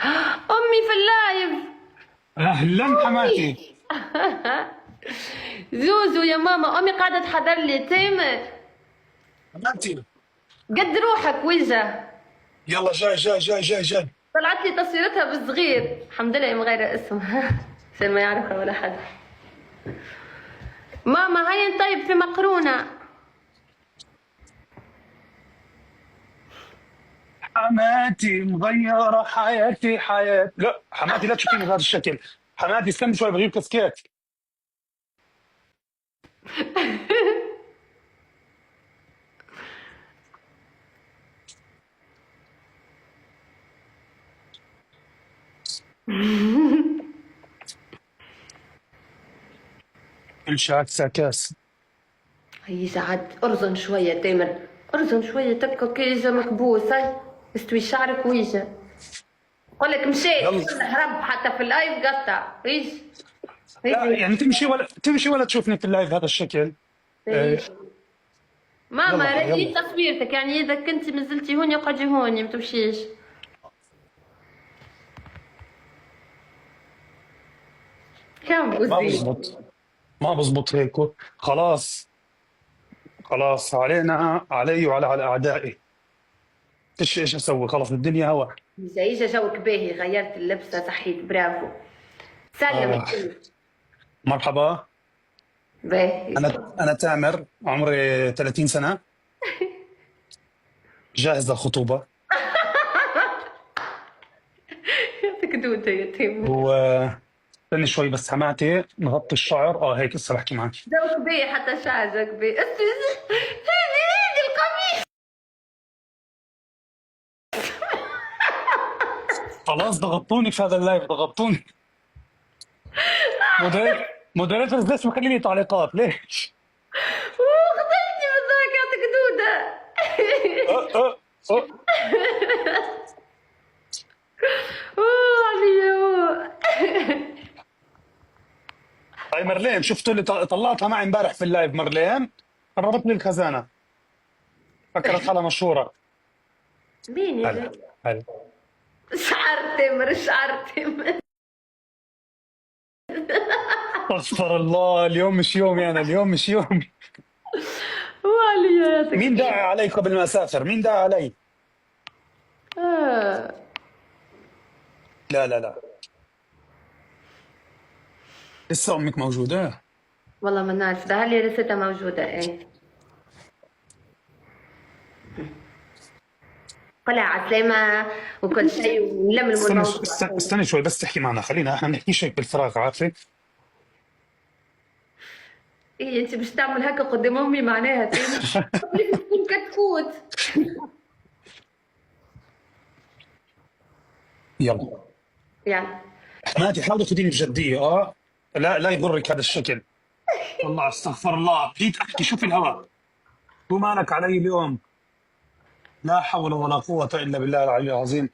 أمي في اللايف. اهلا حماتي. زوزو يا ماما، أمي قاعدة تحضر لي تامر. حماتي، قد روحك وجه. يلا جاي جاي جاي جاي جاي. طلعت لي تصويرتها بالصغير، الحمد لله مغيرة اسمها عشان ما يعرفها ولا حد. ماما هيا طيب في مقرونة. حماتي مغيرة حياتي حياتي. لا حماتي لا تشوفيني بهذا الشكل. حماتي استني شوي بجيب كاسكيت. كل شاك ساكاس. هي ساعات ارزن شوية تامر، ارزن شوية تبقى كيجا مكبوس. هاي استوي شعرك ويجا. قول لك يلا. مشيت هرب حتى في اللايف قطع ايش. لا هيك يعني تمشي ولا تشوفني في اللايف هذا الشكل. هيك. ايش. ماما يلا رجي يلا. تصويرتك، يعني اذا كنت نزلتي هوني قعدي هوني ما تمشيش. كم ما بوزي. بزبط. ما بزبط هيك. خلاص. خلاص علينا علي وعلى اعدائي. ايش اسوي؟ خلاص الدنيا هوا. جايجة جوك باهي، غيرت اللبسة صحيت برافو. سلم آه. الكل. مرحبا. باهي. انا تامر عمري 30 سنة. جاهز للخطوبة. يعطيك دودة يا تيمو. استني شوي بس حماتي نغطي الشعر هيك لسه بحكي معك. جوك باهي حتى شعرك باهي. هيدي القميص. خلاص ضغطوني في هذا اللايف ضغطوني. مودريتور ليش مخلي لي تعليقات ليش؟ خذلتني من ذاك، يعطيك دودة. أه أه أه. اوه علي اوه. هاي مارلين شفتوا اللي طلعتها معي امبارح في اللايف. مارلين قربت لي الخزانة، فكرت حالها مشهورة. مين يا هلا زلمة؟ هلا. شعر تمر شعر تمر. استغفر الله، اليوم مش يومي انا، اليوم مش يومي. وعلي يعطيك. مين داعي علي قبل ما اسافر؟ مين داعي علي؟ آه. لا لا لا. لسه امك موجودة؟ والله ما نعرف، ده هل رستها موجودة ايه. طلع عسلامة وكل شيء ونلملم الموضوع. استني شوي بس تحكي معنا، خلينا احنا نحكيش هيك بالفراغ، عارفة؟ ايه انت مش تعمل هكا قدام امي معناها تاني. تكون كتكوت. يلا. يعني حماتي حاولي خديني بجدية لا لا يضرك هذا الشكل. والله استغفر الله، بديت احكي شو في الهواء. شو مالك علي اليوم؟ لا حول ولا قوة الا بالله العلي العظيم.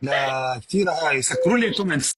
لا كثير هاي، سكروا لي الكومنتس.